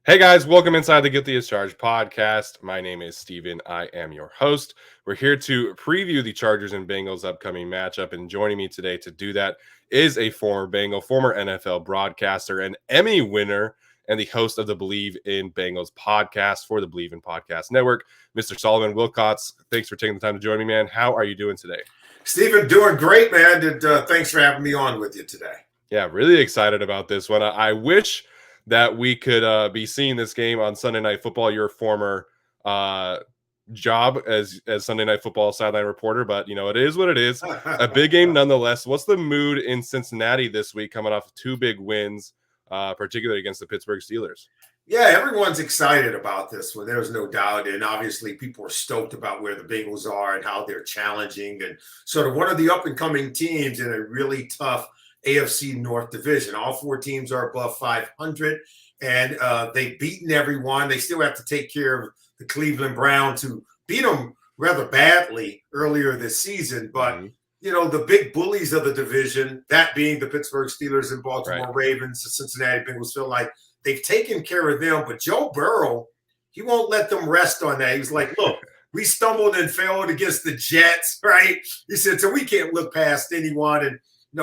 Hey guys, welcome inside the Guilty as Charged podcast. My name is Steven. I am your host. We're here to preview the Chargers and Bengals upcoming matchup. And joining me today to do that is a former Bengal, former NFL broadcaster, an Emmy winner, and the host of the BLEAV In Bengals podcast for the BLEAV In Podcast Network, Mr. Solomon Wilcots. Thanks for taking the time to join me, man. How are you doing today? Steven, doing great, man. Thanks for having me on with you today. Yeah, really excited about this one. I wish that we could be seeing this game on Sunday Night Football, your former job as Sunday Night Football sideline reporter, but it is what it is. A big game nonetheless. What's the mood in Cincinnati this week, coming off of two big wins, particularly against the Pittsburgh Steelers? Yeah, everyone's excited about this one. There's no doubt. And obviously people are stoked about where the Bengals are and how they're challenging and sort of one of the up-and-coming teams in a really tough AFC North division. All four teams are above 500, and they've beaten everyone. They still have to take care of the Cleveland Browns, who beat them rather badly earlier this season. But, the big bullies of the division, that being the Pittsburgh Steelers and Baltimore Ravens, the Cincinnati Bengals, feel like they've taken care of them. But Joe Burrow, he won't let them rest on that. He's like, look, we stumbled and failed against the Jets, right? He said, so we can't look past anyone. And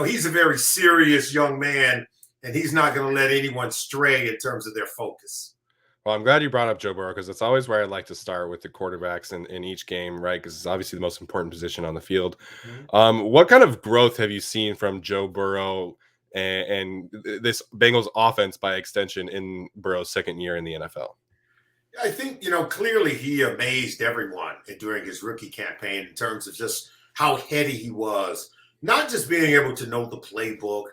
he's a very serious young man, and he's not going to let anyone stray in terms of their focus. Well, I'm glad you brought up Joe Burrow, because it's always where I'd like to start with the quarterbacks in each game, right? Because it's obviously the most important position on the field. What kind of growth have you seen from Joe Burrow and this Bengals offense by extension in Burrow's second year in the NFL? I think, clearly he amazed everyone during his rookie campaign in terms of just how heady he was. Not just being able to know the playbook,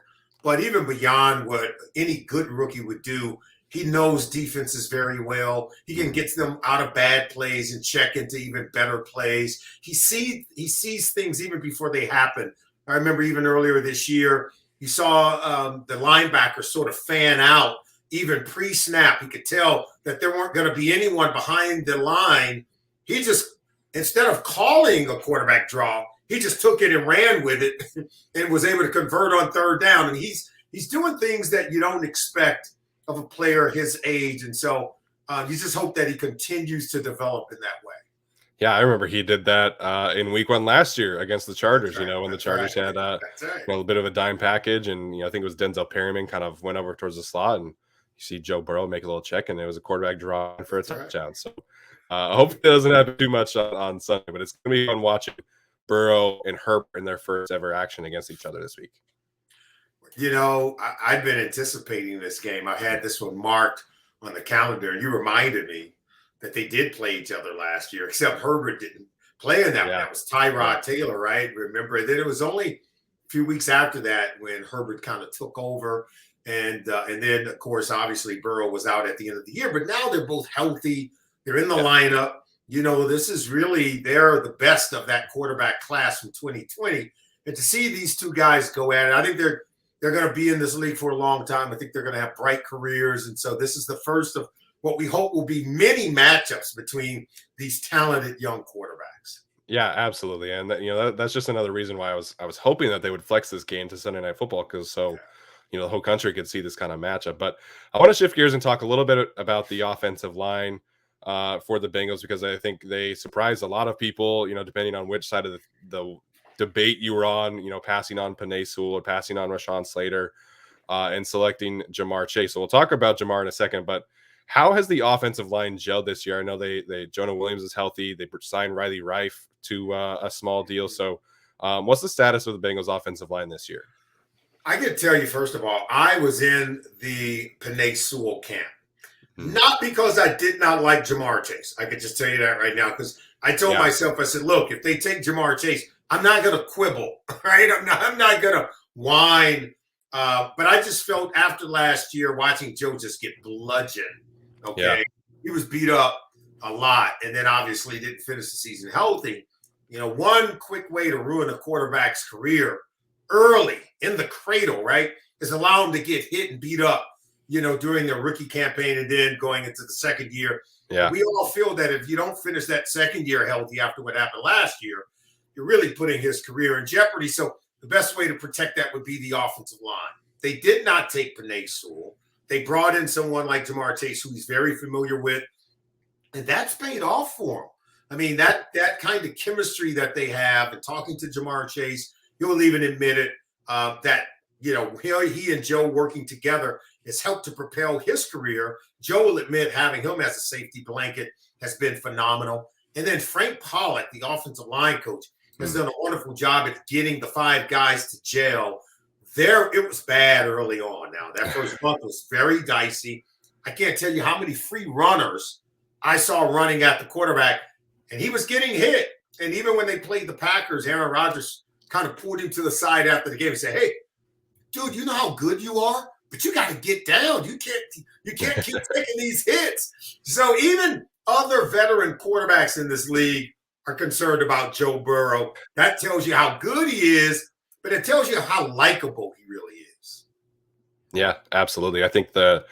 but even beyond what any good rookie would do, he knows defenses very well. He can get them out of bad plays and check into even better plays. He sees things even before they happen. I remember even earlier this year, you saw the linebackers sort of fan out, even pre-snap. He could tell that there weren't going to be anyone behind the line. He just, instead of calling a quarterback draw, he just took it and ran with it and was able to convert on third down. And he's doing things that you don't expect of a player his age. And so you just hope that he continues to develop in that way. Yeah, I remember he did that in week 1 last year against the Chargers, when the Chargers had a little bit of a dime package. And, I think it was Denzel Perryman kind of went over towards the slot, and you see Joe Burrow make a little check, and it was a quarterback draw for a touchdown. So hopefully it doesn't happen too much on Sunday, but it's going to be fun watching Burrow and Herbert in their first ever action against each other this week. I've been anticipating this game. I had this one marked on the calendar, and you reminded me that they did play each other last year, except Herbert didn't play in that one. That was Tyrod Taylor, right? Remember, then it was only a few weeks after that when Herbert kind of took over. And then, of course, obviously Burrow was out at the end of the year. But now they're both healthy. They're in the lineup. This is really, they're the best of that quarterback class from 2020. And to see these two guys go at it, I think they're going to be in this league for a long time. I think they're going to have bright careers. And so this is the first of what we hope will be many matchups between these talented young quarterbacks. Yeah, absolutely. And that's just another reason why I was hoping that they would flex this game to Sunday Night Football, because the whole country could see this kind of matchup. But I want to shift gears and talk a little bit about the offensive line for the Bengals, because I think they surprised a lot of people, depending on which side of the debate you were on, passing on Penei Sewell or passing on Rashawn Slater and selecting Jamar Chase. So we'll talk about Jamar in a second, but how has the offensive line gelled this year? I know they Jonah Williams is healthy. They signed Riley Rife to a small deal. So what's the status of the Bengals offensive line this year? I can tell you, first of all, I was in the Penei Sewell camp. Not because I did not like Jamar Chase. I could just tell you that right now, because I told myself, I said, look, if they take Jamar Chase, I'm not going to quibble, right? I'm not going to whine. But I just felt after last year watching Joe just get bludgeoned, he was beat up a lot, and then obviously didn't finish the season healthy. One quick way to ruin a quarterback's career early in the cradle, right, is allow them to get hit and beat up, during their rookie campaign and then going into the second year. Yeah. We all feel that if you don't finish that second year healthy after what happened last year, you're really putting his career in jeopardy. So the best way to protect that would be the offensive line. They did not take Penei Sewell. They brought in someone like Jamar Chase, who he's very familiar with, and that's paid off for him. I mean, that kind of chemistry that they have, and talking to Jamar Chase, he'll even admit it, that, you know, he and Joe working together has helped to propel his career. Joe will admit having him as a safety blanket has been phenomenal. And then Frank Pollock, the offensive line coach, has done a wonderful job at getting the 5 guys to gel. It was bad early on now. That first month was very dicey. I can't tell you how many free runners I saw running at the quarterback, and he was getting hit. And even when they played the Packers, Aaron Rodgers kind of pulled him to the side after the game and said, "Hey, dude, you know how good you are, but you got to get down. You can't keep taking these hits." So even other veteran quarterbacks in this league are concerned about Joe Burrow. That tells you how good he is, but it tells you how likable he really is. Yeah, absolutely. I think the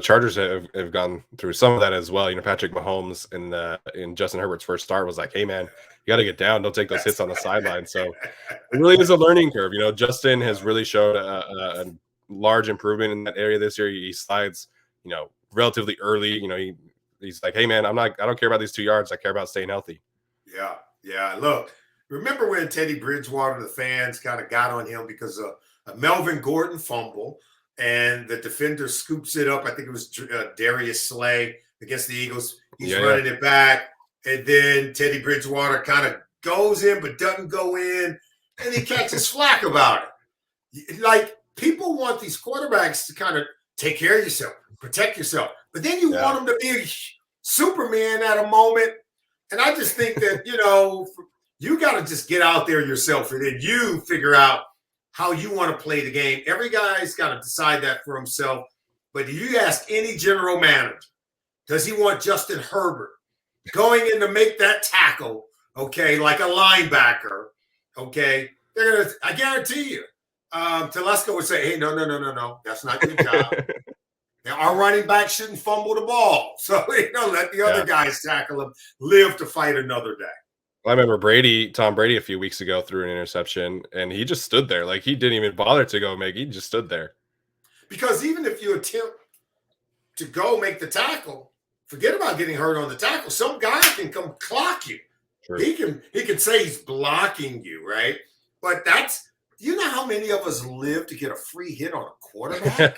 Chargers have gone through some of that as well. You know, Patrick Mahomes in Justin Herbert's first start was like, "Hey man, you got to get down. Don't take those hits on the sideline." So it really is a learning curve. You know, Justin has really showed a large improvement in that area this year. He slides, you know, relatively early. You know, he's like, "Hey man, I don't care about these 2 yards. I care about staying healthy." Yeah. Look, remember when Teddy Bridgewater, the fans kind of got on him because of a Melvin Gordon fumble, and the defender scoops it up. I think it was Darius Slay against the Eagles. He's running it back, and then Teddy Bridgewater kind of goes in but doesn't go in, and he catches flack about it. Like, people want these quarterbacks to kind of take care of yourself, protect yourself, but then you want them to be Superman at a moment. And I just think that, you know, you got to just get out there yourself, and then you figure out how you want to play the game. Every guy's got to decide that for himself. But if you ask any general manager, does he want Justin Herbert going in to make that tackle, okay, like a linebacker, okay? They're gonna, I guarantee you, Telesco would say, "Hey, no, that's not your job. Now, our running back shouldn't fumble the ball. So, you know, let the other guys tackle him, live to fight another day." I remember Tom Brady a few weeks ago threw an interception, and he just stood there. Like, he didn't even bother to go make. He just stood there. Because even if you attempt to go make the tackle, forget about getting hurt on the tackle. Some guy can come clock you. Sure. He can say he's blocking you, right? But you know how many of us live to get a free hit on a quarterback?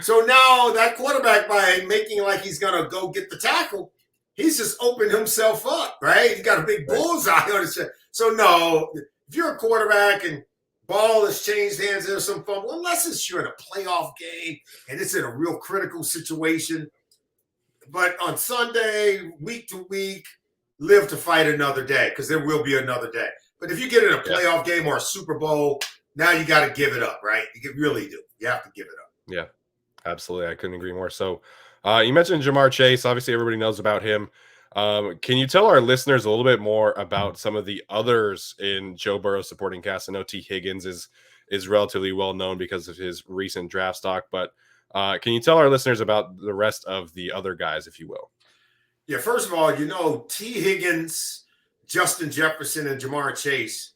So now that quarterback, by making like he's going to go get the tackle, he's just opened himself up, right? He got a big bullseye on his chest. So no, if you're a quarterback and ball has changed hands, there's some fumble, unless you're in a playoff game and it's in a real critical situation. But on Sunday, week to week, live to fight another day, because there will be another day. But if you get in a playoff game or a Super Bowl, now you got to give it up, right? You really do. You have to give it up. Yeah. Absolutely. I couldn't agree more. So you mentioned Jamar Chase. Obviously, everybody knows about him. Can you tell our listeners a little bit more about some of the others in Joe Burrow's supporting cast? I know T. Higgins is relatively well known because of his recent draft stock, but can you tell our listeners about the rest of the other guys, if you will? Yeah, first of all, you know, T. Higgins, Justin Jefferson, and Jamar Chase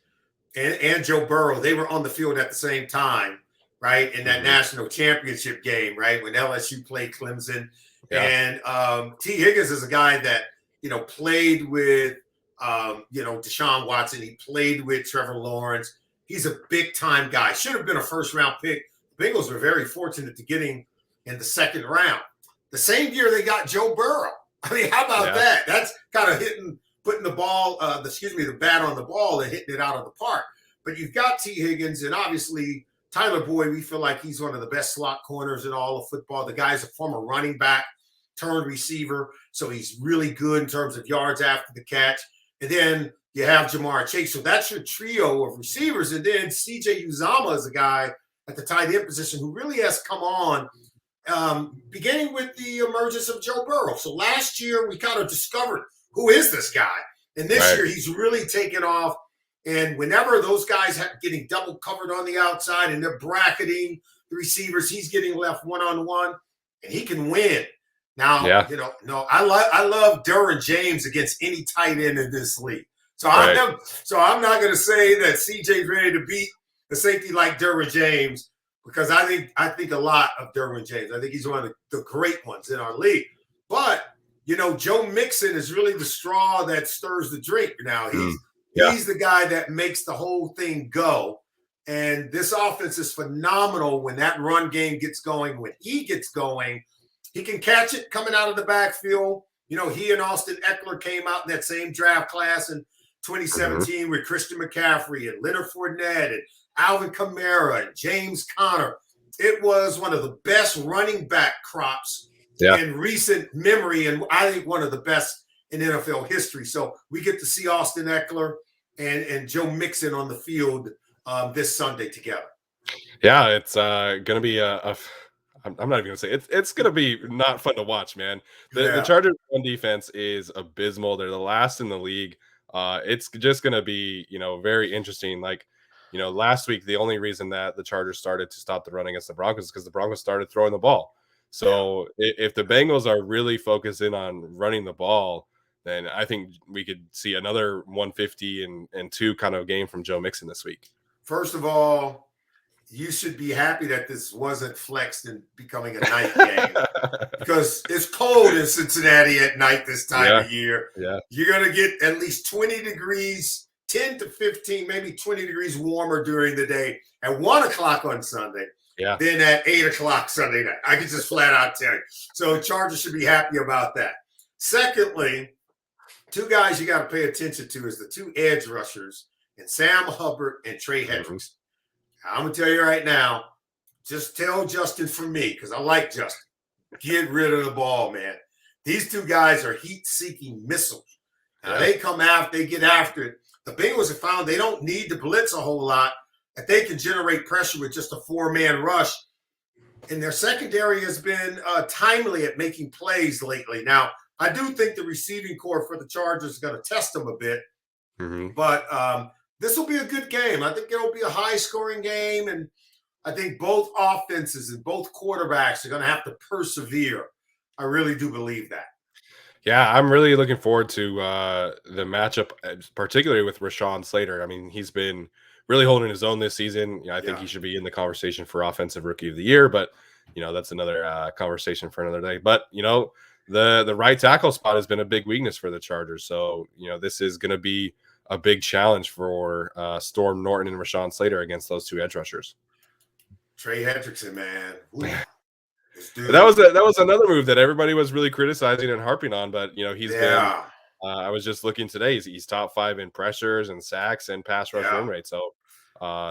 and Joe Burrow, they were on the field at the same time, right, in that national championship game, right, when LSU played Clemson. Yeah. And T. Higgins is a guy that, you know, played with, Deshaun Watson. He played with Trevor Lawrence. He's a big-time guy. Should have been a first-round pick. The Bengals were very fortunate to get him in the second round. The same year they got Joe Burrow. I mean, how about that? That's kind of putting the ball, the bat on the ball and hitting it out of the park. But you've got T. Higgins, and obviously Tyler Boyd, we feel like he's one of the best slot corners in all of football. The guy's a former running back turned receiver, so he's really good in terms of yards after the catch. And then you have Jamar Chase. So that's your trio of receivers. And then C.J. Uzomah is a guy at the tight end position who really has come on, beginning with the emergence of Joe Burrow. So last year we kind of discovered, who is this guy? And this year he's really taken off. And whenever those guys are getting double covered on the outside and they're bracketing the receivers, he's getting left one-on-one, and he can win. Now, I love Derwin James against any tight end in this league. So I'm not going to say that CJ's ready to beat a safety like Derwin James. because I think a lot of Derwin James. I think he's one of the great ones in our league. But Joe Mixon is really the straw that stirs the drink. Now he's the guy that makes the whole thing go. And this offense is phenomenal when that run game gets going. When he gets going, he can catch it coming out of the backfield. He and Austin Eckler came out in that same draft class in 2017 with Christian McCaffrey and Leonard Fournette and Alvin Kamara and James Conner. It was one of the best running back crops in recent memory, and I think one of the best in NFL history. So we get to see Austin Eckler and Joe Mixon on the field this Sunday together. Yeah, it's going to be I'm not even going to say it's going to be not fun to watch, man. The Chargers' run defense is abysmal. They're the last in the league. It's just going to be, very interesting. Like, last week, the only reason that the Chargers started to stop the run against the Broncos is because the Broncos started throwing the ball. So if the Bengals are really focused in on running the ball, then I think we could see another 150 and 2 kind of game from Joe Mixon this week. First of all, you should be happy that this wasn't flexed and becoming a night game because it's cold in Cincinnati at night this time of year. Yeah. You're going to get at least 20 degrees, 10 to 15, maybe 20 degrees warmer during the day at 1 o'clock on Sunday. Yeah. Then at 8 o'clock Sunday night. I can just flat out tell you. So Chargers should be happy about that. Secondly, 2 guys you got to pay attention to is the 2 edge rushers and Sam Hubbard and Trey Hendricks. I'm going to tell you right now, just tell Justin from me, because I like Justin, get rid of the ball, man. These 2 guys are heat-seeking missiles. Now, they come after, they get after it. The Bengals have found they don't need to blitz a whole lot, that they can generate pressure with just a 4-man rush. And their secondary has been timely at making plays lately. Now, I do think the receiving corps for the Chargers is going to test them a bit. But this will be a good game. I think it'll be a high-scoring game, and I think both offenses and both quarterbacks are going to have to persevere. I really do believe that. Yeah, I'm really looking forward to the matchup, particularly with Rashawn Slater. I mean, he's been really holding his own this season. I think he should be in the conversation for Offensive Rookie of the Year, but, that's another conversation for another day. But, the right tackle spot has been a big weakness for the Chargers. So, this is going to be a big challenge for Storm Norton and Rashawn Slater against those 2 edge rushers. Trey Hendrickson, man. That was another move that everybody was really criticizing and harping on, but he's been. I was just looking today. He's top 5 in pressures and sacks and pass rush win rate. So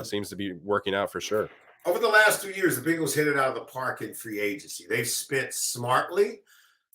seems to be working out for sure. Over the last 2 years, the Bengals hit it out of the park in free agency. They've spent smartly.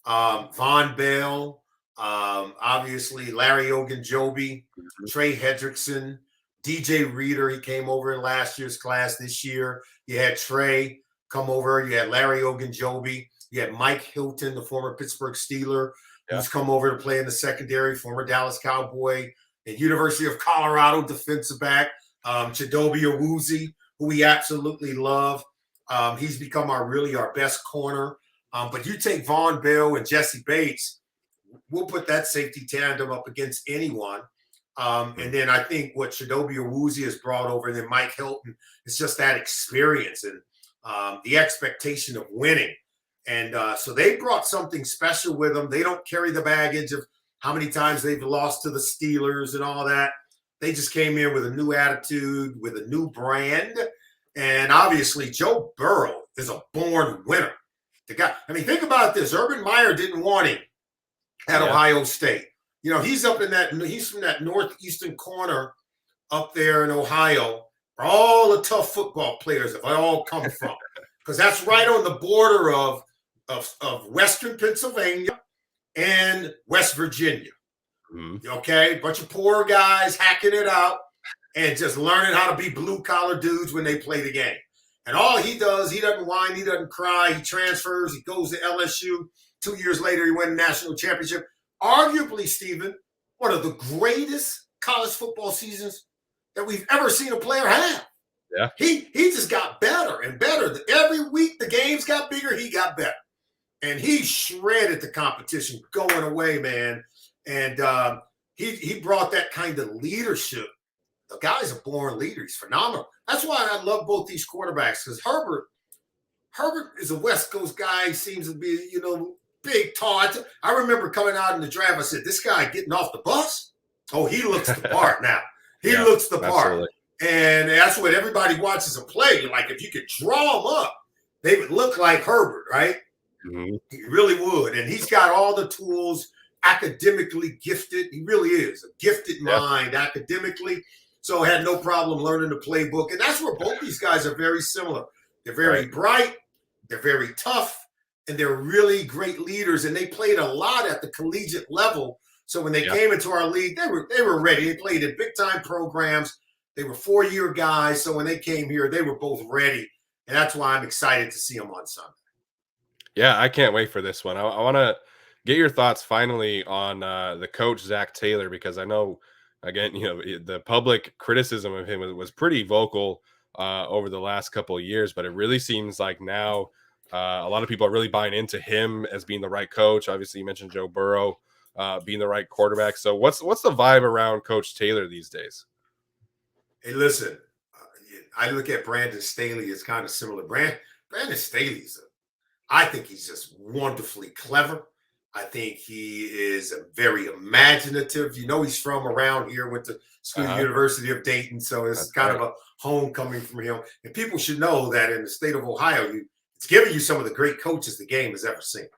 Von Bell. Obviously, Larry Ogunjobi, Trey Hendrickson, DJ Reader. He came over in last year's class. This year, you had Trey come over. You had Larry Ogunjobi. You had Mike Hilton, the former Pittsburgh Steeler, who's come over to play in the secondary, former Dallas Cowboy, and University of Colorado defensive back, Chidobe Awuzie, who we absolutely love. He's become our best corner. But you take Von Bell and Jesse Bates, we'll put that safety tandem up against anyone. And then I think what Chidobe Awuzie has brought over, and then Mike Hilton, is just that experience and the expectation of winning. And so they brought something special with them. They don't carry the baggage of how many times they've lost to the Steelers and all that. They just came in with a new attitude, with a new brand. And obviously, Joe Burrow is a born winner. The guy, think about this. Urban Meyer didn't want him at Ohio State. He's up in he's from that northeastern corner up there in Ohio, where all the tough football players have all come from. Because that's right on the border of Western Pennsylvania and West Virginia. Okay? Bunch of poor guys hacking it out and just learning how to be blue-collar dudes when they play the game. And all he does, he doesn't whine, he doesn't cry, he transfers, he goes to LSU. 2 years later, he won a national championship. Arguably, Stephen, one of the greatest college football seasons that we've ever seen a player have. Yeah. He just got better and better. Every week, the games got bigger, he got better. And he shredded the competition going away, man. And he brought that kind of leadership the guy's a born leader. He's phenomenal. That's why I love both these quarterbacks, because Herbert is a West Coast guy. He seems to be, big, tall. I remember coming out in the draft, I said, this guy getting off the bus? Oh, he looks the part now. He looks the part. Absolutely. And that's what everybody watches him play. Like, if you could draw him up, they would look like Herbert, right? Mm-hmm. He really would. And he's got all the tools, academically gifted. He really is a gifted mind academically. So had no problem learning the playbook. And that's where both these guys are very similar. They're very bright. They're very tough. And they're really great leaders. And they played a lot at the collegiate level. So when they came into our league, they were ready. They played in big-time programs. They were 4-year guys. So when they came here, they were both ready. And that's why I'm excited to see them on Sunday. Yeah, I can't wait for this one. I want to get your thoughts finally on the coach, Zach Taylor, because I know, again, the public criticism of him was pretty vocal over the last couple of years, but it really seems like now a lot of people are really buying into him as being the right coach. Obviously, you mentioned Joe Burrow being the right quarterback. So what's the vibe around Coach Taylor these days? Hey, listen, I look at Brandon Staley as kind of similar. Brandon Staley's I think he's just wonderfully clever. I think he is very imaginative. He's from around here, went to school, University of Dayton, so it's kind of a homecoming from him. And people should know that in the state of Ohio, it's giving you some of the great coaches the game has ever seen.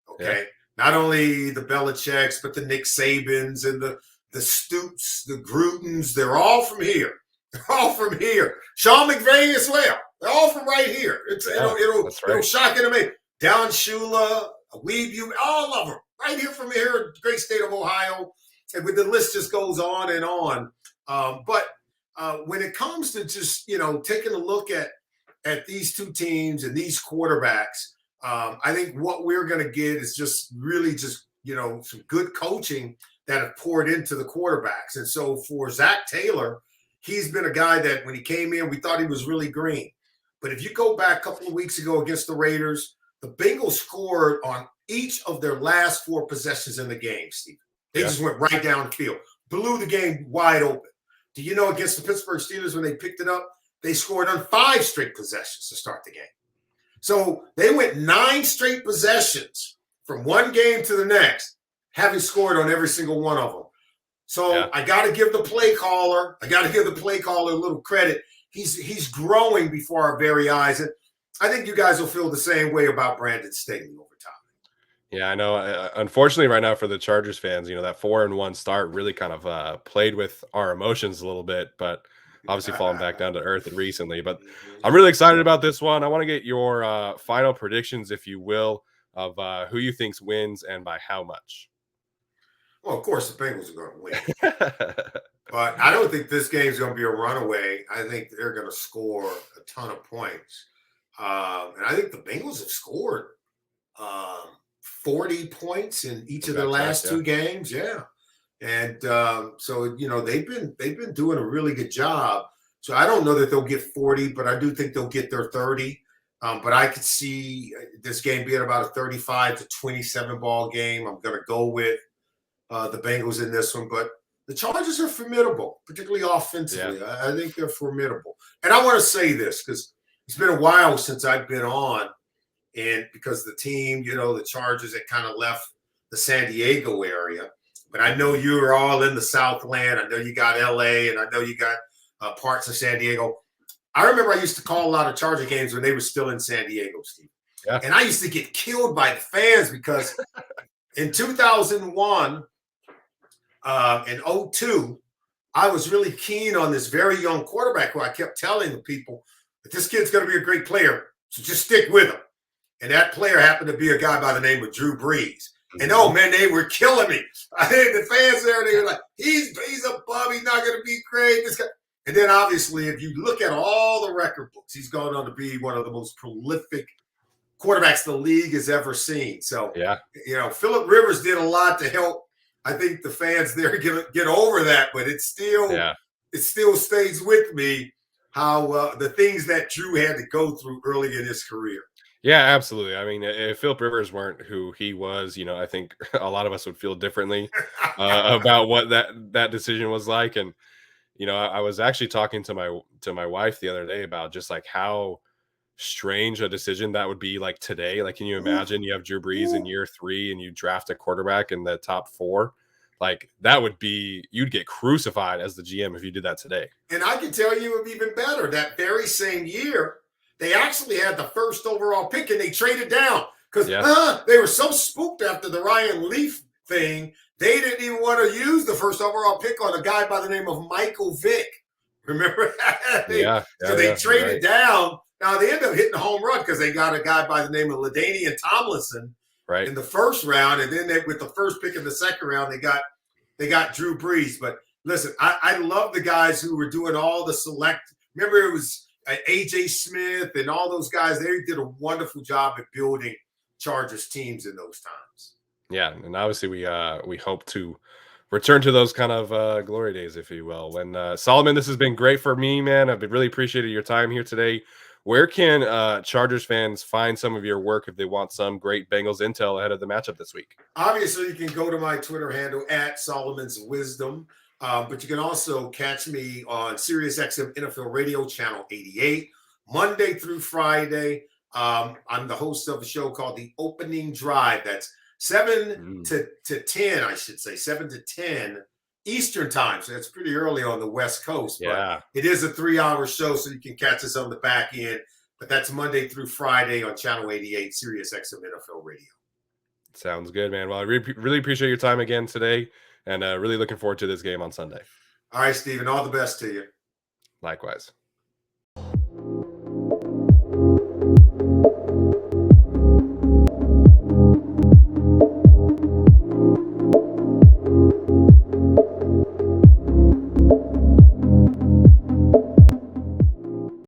Okay, not only the Belichicks, but the Nick Sabans and the Stoops, the Grudens. They're all from here. They're all from here. Sean McVay as well. They're all from right here. It'll shock you to me. Don Shula, Weeb, all of them right here from here, great state of Ohio. And the list just goes on and on. But when it comes to just, taking a look at these two teams and these quarterbacks, I think what we're going to get is just really just, some good coaching that have poured into the quarterbacks. And so for Zach Taylor, he's been a guy that when he came in, we thought he was really green. But if you go back a couple of weeks ago against the Raiders, the Bengals scored on each of their last 4 possessions in the game, Steve. They just went right down the field, blew the game wide open. Do you know against the Pittsburgh Steelers when they picked it up, they scored on 5 straight possessions to start the game. So they went 9 straight possessions from one game to the next, having scored on every single one of them. So I got to give the play caller a little credit. He's growing before our very eyes. And I think you guys will feel the same way about Brandon Staley over time. Yeah, I know. Unfortunately, right now for the Chargers fans, that 4-1 start really kind of played with our emotions a little bit, but obviously falling back down to earth recently. But I'm really excited about this one. I want to get your final predictions, if you will, of who you think wins and by how much. Well, of course, the Bengals are going to win. But I don't think this game is going to be a runaway. I think they're going to score a ton of points. And I think the Bengals have scored 40 points in each of their last 2 games. Yeah. And so, they've been doing a really good job. So I don't know that they'll get 40, but I do think they'll get their 30. But I could see this game being about a 35-27 ball game. I'm going to go with the Bengals in this one. But the Chargers are formidable, particularly offensively. Yeah. I think they're formidable. And I want to say this because it's been a while since I've been on, and because the team, the Chargers had kind of left the San Diego area. But I know you're all in the Southland. I know you got LA, and I know you got parts of San Diego. I remember I used to call a lot of Charger games when they were still in San Diego, Steve. Yeah. And I used to get killed by the fans because in 2001 and 2002, I was really keen on this very young quarterback who I kept telling the people that this kid's going to be a great player, so just stick with him. And that player happened to be a guy by the name of Drew Brees. And oh man, they were killing me. I had the fans there, they were like, he's a bum, he's not going to be great. This guy. And then obviously, if you look at all the record books, he's gone on to be one of the most prolific quarterbacks the league has ever seen. So, Phillip Rivers did a lot to help, I think, the fans there get over that, but it still stays with me how the things that Drew had to go through early in his career. Yeah, absolutely. I mean, if Phillip Rivers weren't who he was, I think a lot of us would feel differently about what that decision was like. And I was actually talking to my wife the other day about just like how strange a decision that would be like today. Like, can you Ooh, imagine you have Drew Brees in ooh. year 3 and you draft a quarterback in the top 4? Like that would be you'd get crucified as the GM if you did that today. And I can tell you even better. That very same year, they actually had the first overall pick and they traded down because Yeah. they were so spooked after the Ryan Leaf thing. They didn't even want to use the first overall pick on a guy by the name of Michael Vick. Remember that? Yeah. So Yeah. they Yeah. You're traded right. down. Now they ended up hitting a home run because they got a guy by the name of LaDainian Tomlinson Right. in the first round, and then with the first pick in the second round, they got Drew Brees. But listen, I love the guys who were doing all the select. Remember, it was AJ Smith and all those guys. They did a wonderful job at building Chargers teams in those times. Yeah, and obviously we hope to return to those kind of glory days, if you will. When Solomon, this has been great for me, man. I've been really appreciated your time here today. Where can Chargers fans find some of your work if they want some great Bengals intel ahead of the matchup this week? Obviously, you can go to my Twitter handle at Solomon's Wisdom, but you can also catch me on SiriusXM NFL Radio Channel 88, Monday through Friday. I'm the host of a show called The Opening Drive. That's 7 Mm, to 10, I should say, 7 to 10 Eastern time. So that's pretty early on the West Coast, but yeah, it is a 3-hour show, so you can catch us on the back end. But that's Monday through Friday on Channel 88, SiriusXM NFL Radio. sounds good, man. Well, I really appreciate your time again today, and really looking forward to this game on Sunday. All right, Stephen, all the best to you. Likewise.